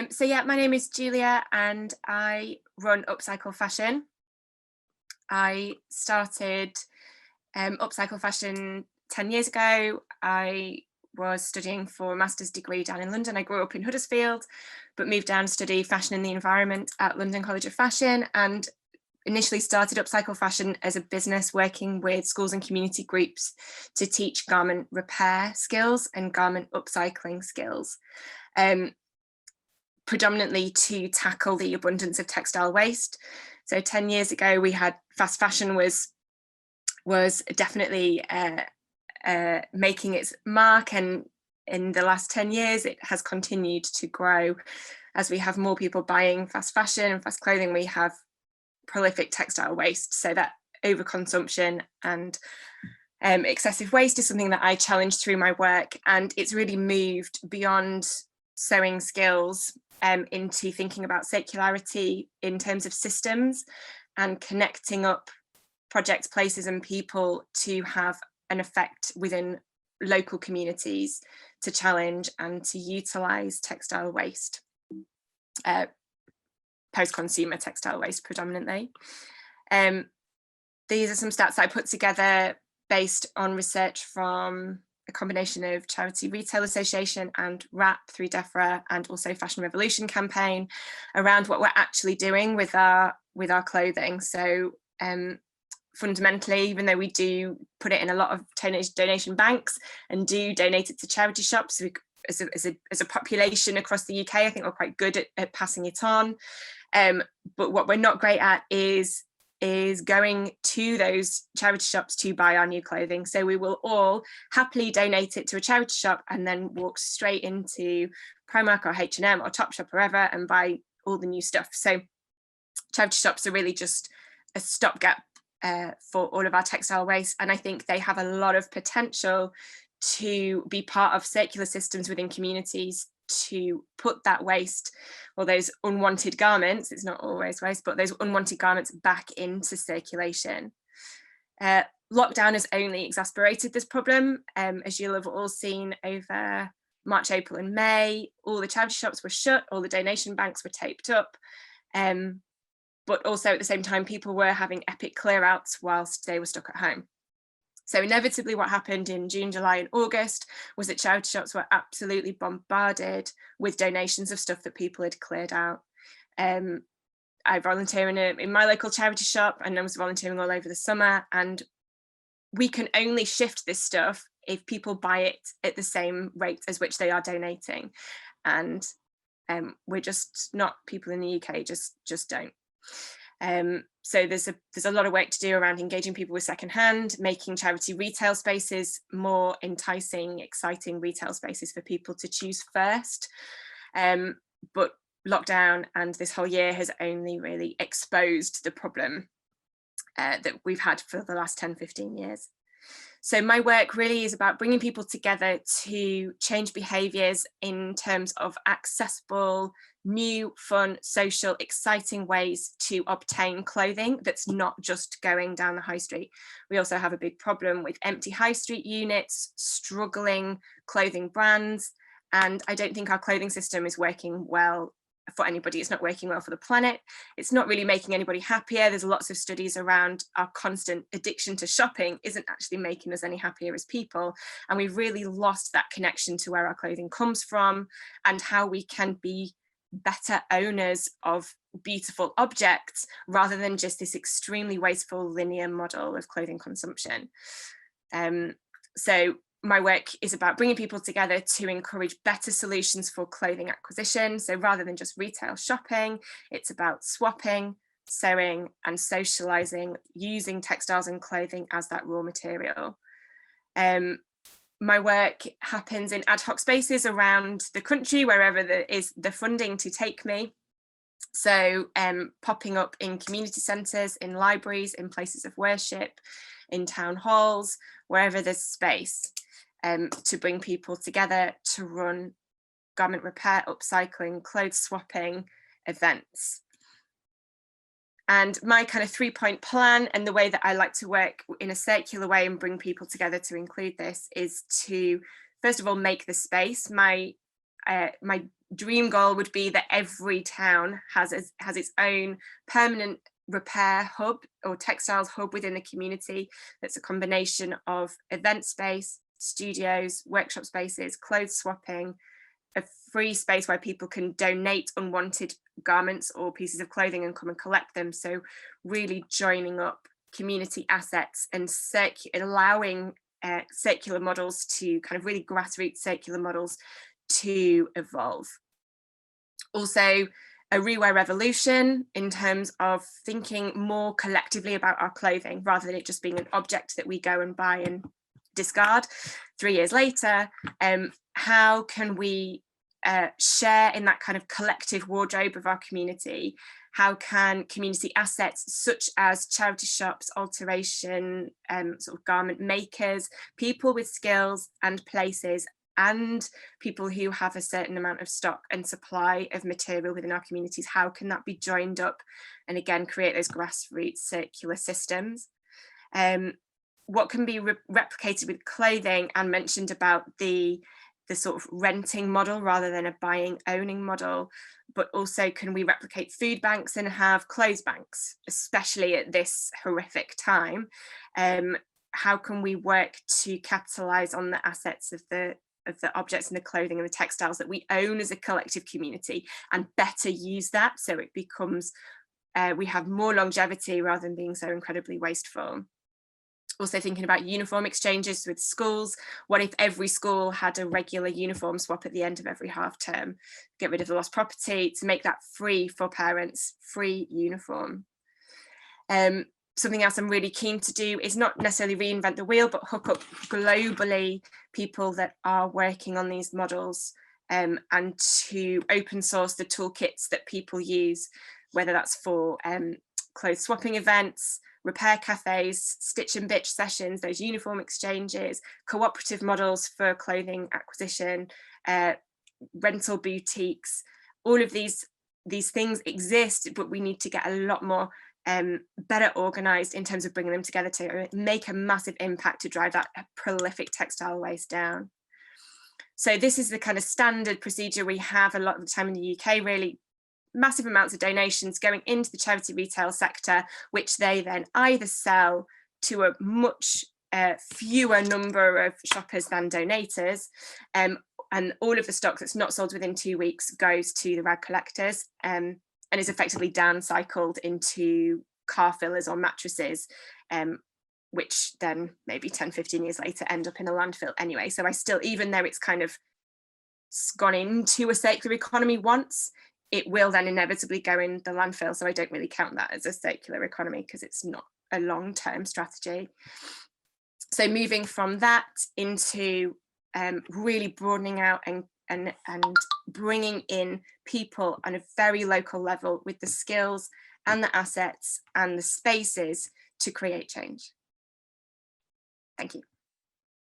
So yeah, my name is Julia and I run Upcycle Fashion. I started Upcycle Fashion 10 years ago. I was studying for a master's degree down in London. I grew up in Huddersfield, but moved down to study fashion and the environment at London College of Fashion, and initially started Upcycle Fashion as a business working with schools and community groups to teach garment repair skills and garment upcycling skills. Predominantly to tackle the abundance of textile waste. So 10 years ago, we had fast fashion was definitely making its mark, and in the last 10 years, it has continued to grow. As we have more people buying fast fashion and fast clothing, we have prolific textile waste. So that overconsumption and excessive waste is something that I challenge through my work, and it's really moved beyond sewing skills into thinking about circularity in terms of systems and connecting up projects, places and people to have an effect within local communities to challenge and to utilise textile waste, post-consumer textile waste predominantly. These are some stats I put together based on research from a combination of Charity Retail Association and WRAP through DEFRA, and also Fashion Revolution campaign around what we're actually doing with our clothing. So fundamentally, even though we do put it in a lot of donation banks and do donate it to charity shops, as a population across the UK, I think we're quite good at passing it on. But what we're not great at is going to those charity shops to buy our new clothing. So we will all happily donate it to a charity shop and then walk straight into Primark or H&M or Topshop or wherever and buy all the new stuff. So charity shops are really just a stopgap for all of our textile waste, and I think they have a lot of potential to be part of circular systems within communities to put that waste, or those unwanted garments, it's not always waste, but those unwanted garments back into circulation. Lockdown has only exacerbated this problem. As you'll have all seen, over March, April and May, all the charity shops were shut, all the donation banks were taped up. But also at the same time, people were having epic clear outs whilst they were stuck at home. So inevitably what happened in June, July and August was that charity shops were absolutely bombarded with donations of stuff that people had cleared out. I volunteer in my local charity shop, and I was volunteering all over the summer, and we can only shift this stuff if people buy it at the same rate as which they are donating. And we're just not, people in the UK just don't. So there's a lot of work to do around engaging people with secondhand, making charity retail spaces more enticing, exciting retail spaces for people to choose first. But lockdown and this whole year has only really exposed the problem that we've had for the last 10-15 years. So my work really is about bringing people together to change behaviours in terms of accessible, new, fun, social, exciting ways to obtain clothing that's not just going down the high street. We also have a big problem with empty high street units, struggling clothing brands, and I don't think our clothing system is working well for anybody. It's not working well for the planet. It's not really making anybody happier. There's lots of studies around our constant addiction to shopping isn't actually making us any happier as people. And we've really lost that connection to where our clothing comes from and how we can be better owners of beautiful objects rather than just this extremely wasteful linear model of clothing consumption. So my work is about bringing people together to encourage better solutions for clothing acquisition. So rather than just retail shopping, it's about swapping, sewing and socializing, using textiles and clothing as that raw material. My work happens in ad hoc spaces around the country, wherever there is the funding to take me. So popping up in community centres, in libraries, in places of worship, in town halls, wherever there's space. To bring people together to run garment repair, upcycling, clothes swapping events. And my kind of 3-point plan, and the way that I like to work in a circular way and bring people together to include this, is to first of all make the space. My dream goal would be that every town has its own permanent repair hub or textiles hub within the community that's a combination of event space, studios, workshop spaces, clothes swapping, a free space where people can donate unwanted garments or pieces of clothing and come and collect them. So really joining up community assets and allowing circular models to kind of really grassroots circular models to evolve. Also, a rewear revolution in terms of thinking more collectively about our clothing rather than it just being an object that we go and buy and discard 3 years later. How can we share in that kind of collective wardrobe of our community? How can community assets such as charity shops, alteration, sort of garment makers, people with skills and places, and people who have a certain amount of stock and supply of material within our communities, how can that be joined up and again create those grassroots circular systems? What can be replicated with clothing? And mentioned about the sort of renting model rather than a buying owning model, but also can we replicate food banks and have clothes banks, especially at this horrific time? How can we work to capitalize on the assets of the objects and the clothing and the textiles that we own as a collective community and better use that so it becomes we have more longevity rather than being so incredibly wasteful? Also thinking about uniform exchanges with schools. What if every school had a regular uniform swap at the end of every half term? Get rid of the lost property to make that free for parents, free uniform. Something else I'm really keen to do is not necessarily reinvent the wheel, but hook up globally people that are working on these models and to open source the toolkits that people use, whether that's for clothes swapping events, repair cafes, stitch and bitch sessions, those uniform exchanges, cooperative models for clothing acquisition, rental boutiques. All of these things exist, but we need to get a lot more better organized in terms of bringing them together to make a massive impact to drive that prolific textile waste down. So this is the kind of standard procedure we have a lot of the time in the UK, really. Massive amounts of donations going into the charity retail sector, which they then either sell to a much fewer number of shoppers than donators, and all of the stock that's not sold within 2 weeks goes to the rag collectors and is effectively downcycled into car fillers or mattresses, which then maybe 10-15 years later end up in a landfill anyway. So I still, even though it's kind of gone into a circular economy once, it will then inevitably go in the landfill. So I don't really count that as a circular economy because it's not a long-term strategy. So moving from that into really broadening out and bringing in people on a very local level with the skills and the assets and the spaces to create change. Thank you.